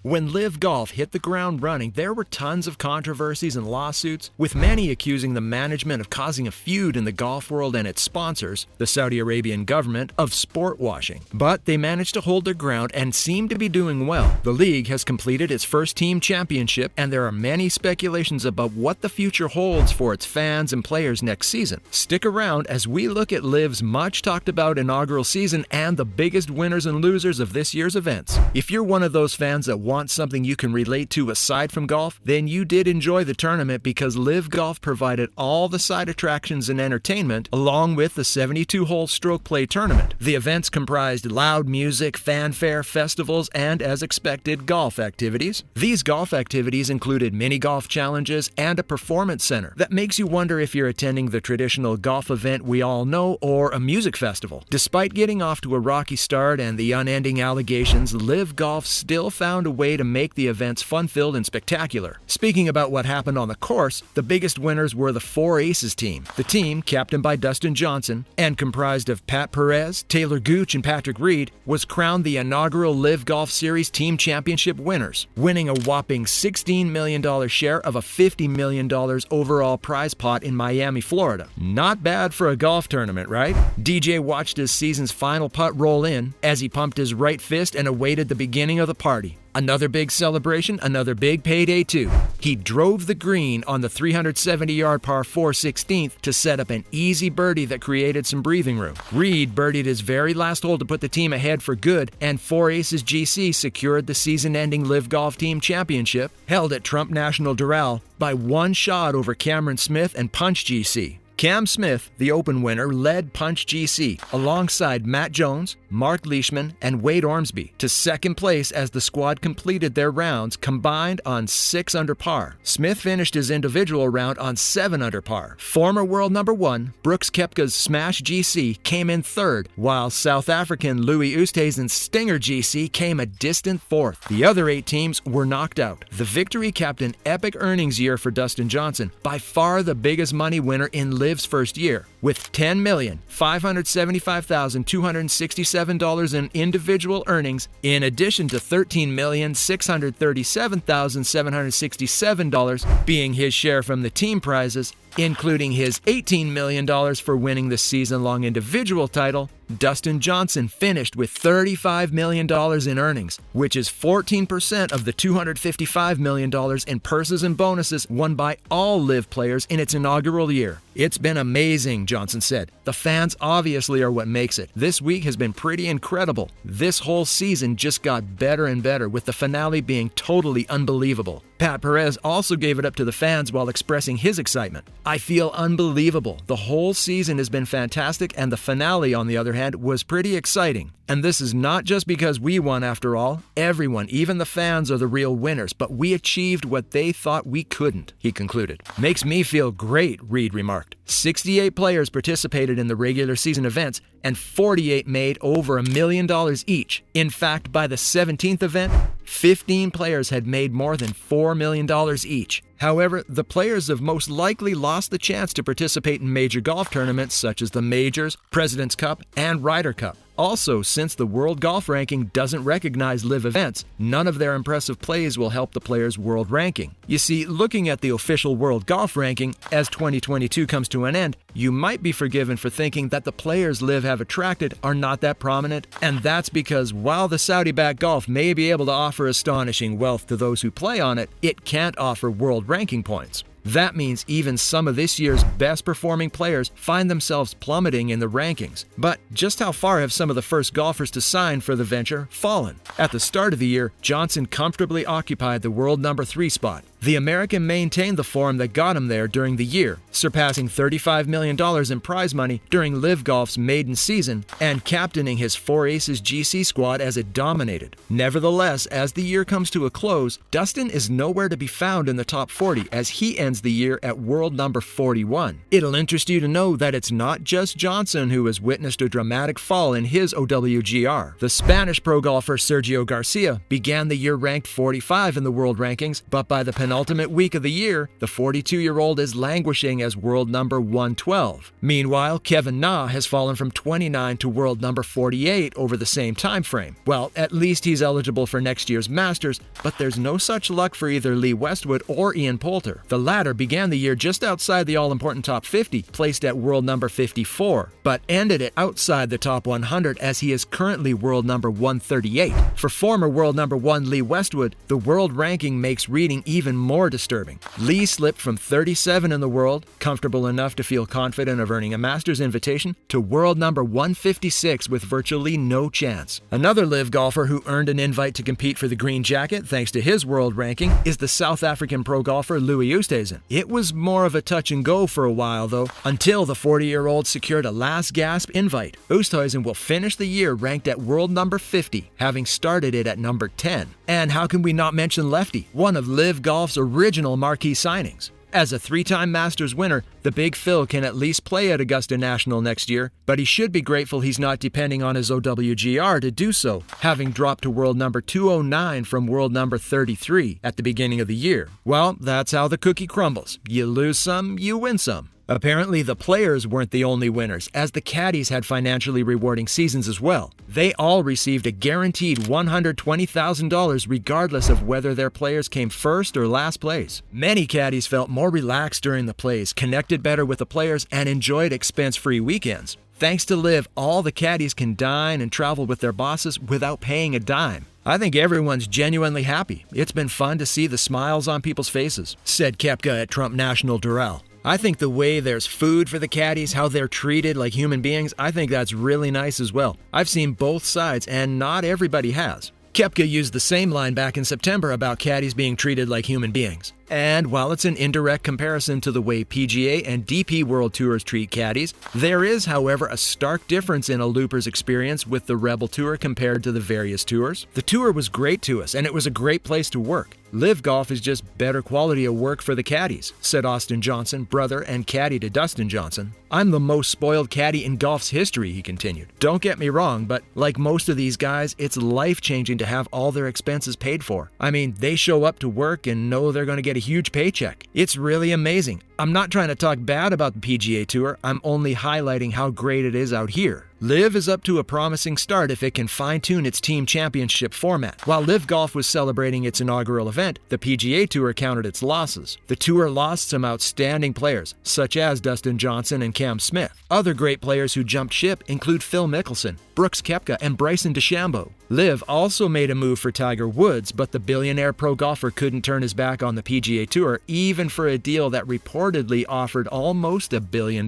When Liv Golf hit the ground running, there were tons of controversies and lawsuits, with many accusing the management of causing a feud in the golf world and its sponsors, the Saudi Arabian government, of sport washing. But they managed to hold their ground and seem to be doing well. The league has completed its first team championship, and there are many speculations about what the future holds for its fans and players next season. Stick around as we look at Liv's much talked about inaugural season and the biggest winners and losers of this year's events. If you're one of those fans that want something you can relate to aside from golf, then you did enjoy the tournament because Liv Golf provided all the side attractions and entertainment along with the 72-hole stroke play tournament. The events comprised loud music, fanfare, festivals, and, as expected, golf activities. These golf activities included mini golf challenges and a performance center that makes you wonder if you're attending the traditional golf event we all know or a music festival. Despite getting off to a rocky start and the unending allegations, Liv Golf still found a way to make the events fun-filled and spectacular. Speaking about what happened on the course, the biggest winners were the Four Aces team. The team, captained by Dustin Johnson and comprised of Pat Perez, Taylor Gooch, and Patrick Reed, was crowned the inaugural Liv Golf Series Team Championship winners, winning a whopping $16 million share of a $50 million overall prize pot in Miami, Florida. Not bad for a golf tournament, right? DJ watched his season's final putt roll in as he pumped his right fist and awaited the beginning of the party. Another big celebration, another big payday too. He drove the green on the 370-yard par 4 16th to set up an easy birdie that created some breathing room. Reed birdied his very last hole to put the team ahead for good, and Four Aces GC secured the season-ending Liv Golf Team Championship, held at Trump National Doral, by one shot over Cameron Smith and Punch GC. Cam Smith, the Open winner, led Punch GC alongside Matt Jones, Mark Leishman, and Wade Ormsby to second place as the squad completed their rounds combined on 6 under par. Smith finished his individual round on 7 under par. Former world number 1, Brooks Koepka's Smash GC came in third, while South African Louis Oosthuizen's Stinger GC came a distant fourth. The other 8 teams were knocked out. The victory capped an epic earnings year for Dustin Johnson, by far the biggest money winner in Liv's first year, with $10,575,267 in individual earnings, in addition to $13,637,767 being his share from the team prizes, including his $18 million for winning the season-long individual title. Dustin Johnson finished with $35 million in earnings, which is 14% of the $255 million in purses and bonuses won by all Liv players in its inaugural year. "It's been amazing," Johnson said. "The fans obviously are what makes it. This week has been pretty incredible. This whole season just got better and better, with the finale being totally unbelievable." Pat Perez also gave it up to the fans while expressing his excitement. "I feel unbelievable. The whole season has been fantastic, and the finale, on the other hand, was pretty exciting. And this is not just because we won after all. Everyone, even the fans, are the real winners, but we achieved what they thought we couldn't," he concluded. "Makes me feel great," Reed remarked. 68 players participated in the regular season events, and 48 made over $1 million each. In fact, by the 17th event, 15 players had made more than $4 million each. However, the players have most likely lost the chance to participate in major golf tournaments such as the Majors, President's Cup, and Ryder Cup. Also, since the World Golf Ranking doesn't recognize Liv events, none of their impressive plays will help the players' world ranking. You see, looking at the official World Golf Ranking, as 2022 comes to an end, you might be forgiven for thinking that the players Liv have attracted are not that prominent, and that's because while the Saudi-backed golf may be able to offer astonishing wealth to those who play on it, it can't offer world ranking points. That means even some of this year's best performing players find themselves plummeting in the rankings. But just how far have some of the first golfers to sign for the venture fallen? At the start of the year, Johnson comfortably occupied the world number 3 spot. The American maintained the form that got him there during the year, surpassing $35 million in prize money during Liv Golf's maiden season and captaining his Four Aces GC squad as it dominated. Nevertheless, as the year comes to a close, Dustin is nowhere to be found in the top 40 as he ends the year at world number 41. It'll interest you to know that it's not just Johnson who has witnessed a dramatic fall in his OWGR. The Spanish pro golfer Sergio Garcia began the year ranked 45 in the world rankings, but by the penultimate penultimate week of the year, the 42-year-old is languishing as world number 112. Meanwhile, Kevin Na has fallen from 29 to world number 48 over the same time frame. Well, at least he's eligible for next year's Masters, but there's no such luck for either Lee Westwood or Ian Poulter. The latter began the year just outside the all-important top 50, placed at world number 54, but ended it outside the top 100 as he is currently world number 138. For former world number 1 Lee Westwood, the world ranking makes reading even more disturbing. Lee slipped from 37 in the world, comfortable enough to feel confident of earning a Masters invitation, to world number 156 with virtually no chance. Another Liv golfer who earned an invite to compete for the green jacket thanks to his world ranking is the South African pro golfer Louis Oosthuizen. It was more of a touch and go for a while though, until the 40-year-old secured a last gasp invite. Oosthuizen will finish the year ranked at world number 50, having started it at number 10. And how can we not mention Lefty, one of Liv Golf's original marquee signings? As a three-time Masters winner, the Big Phil can at least play at Augusta National next year, but he should be grateful he's not depending on his OWGR to do so, having dropped to world number 209 from world number 33 at the beginning of the year. Well, that's how the cookie crumbles. You lose some, you win some. Apparently, the players weren't the only winners, as the caddies had financially rewarding seasons as well. They all received a guaranteed $120,000 regardless of whether their players came first or last place. Many caddies felt more relaxed during the plays, connected better with the players, and enjoyed expense-free weekends. Thanks to Liv, all the caddies can dine and travel with their bosses without paying a dime. I think everyone's genuinely happy. It's been fun to see the smiles on people's faces, said Koepka at Trump National Doral. I think the way there's food for the caddies, how they're treated like human beings, I think that's really nice as well. I've seen both sides, and not everybody has. Koepka used the same line back in September about caddies being treated like human beings. And while it's an indirect comparison to the way PGA and DP World Tours treat caddies, there is, however, a stark difference in a looper's experience with the Rebel Tour compared to the various tours. The tour was great to us, and it was a great place to work. Liv Golf is just better quality of work for the caddies, said Austin Johnson, brother and caddy to Dustin Johnson. I'm the most spoiled caddy in golf's history, he continued. Don't get me wrong, but like most of these guys, it's life-changing to have all their expenses paid for. I mean, they show up to work and know they're going to get a huge paycheck. It's really amazing. I'm not trying to talk bad about the PGA Tour, I'm only highlighting how great it is out here. Liv is up to a promising start if it can fine-tune its team championship format. While Liv Golf was celebrating its inaugural event, the PGA Tour counted its losses. The tour lost some outstanding players, such as Dustin Johnson and Cam Smith. Other great players who jumped ship include Phil Mickelson, Brooks Koepka, and Bryson DeChambeau. Liv also made a move for Tiger Woods, but the billionaire pro golfer couldn't turn his back on the PGA Tour, even for a deal that reportedly offered almost $1 billion.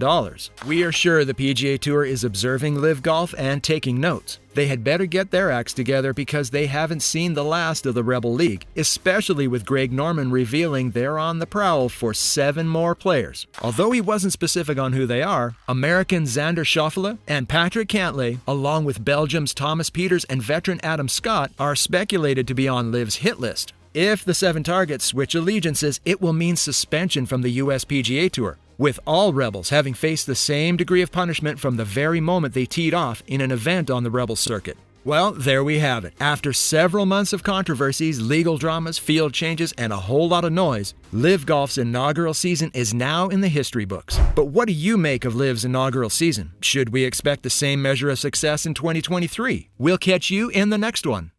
We are sure the PGA Tour is observing Liv Golf and taking notes. They had better get their acts together because they haven't seen the last of the Rebel League, especially with Greg Norman revealing they're on the prowl for 7 more players. Although he wasn't specific on who they are, American Xander Schauffele and Patrick Cantlay, along with Belgium's Thomas Pieters and veteran Adam Scott, are speculated to be on Liv's hit list. If the 7 targets switch allegiances, it will mean suspension from the US PGA Tour, with all Rebels having faced the same degree of punishment from the very moment they teed off in an event on the Rebel circuit. Well, there we have it. After several months of controversies, legal dramas, field changes, and a whole lot of noise, Liv Golf's inaugural season is now in the history books. But what do you make of Liv's inaugural season? Should we expect the same measure of success in 2023? We'll catch you in the next one.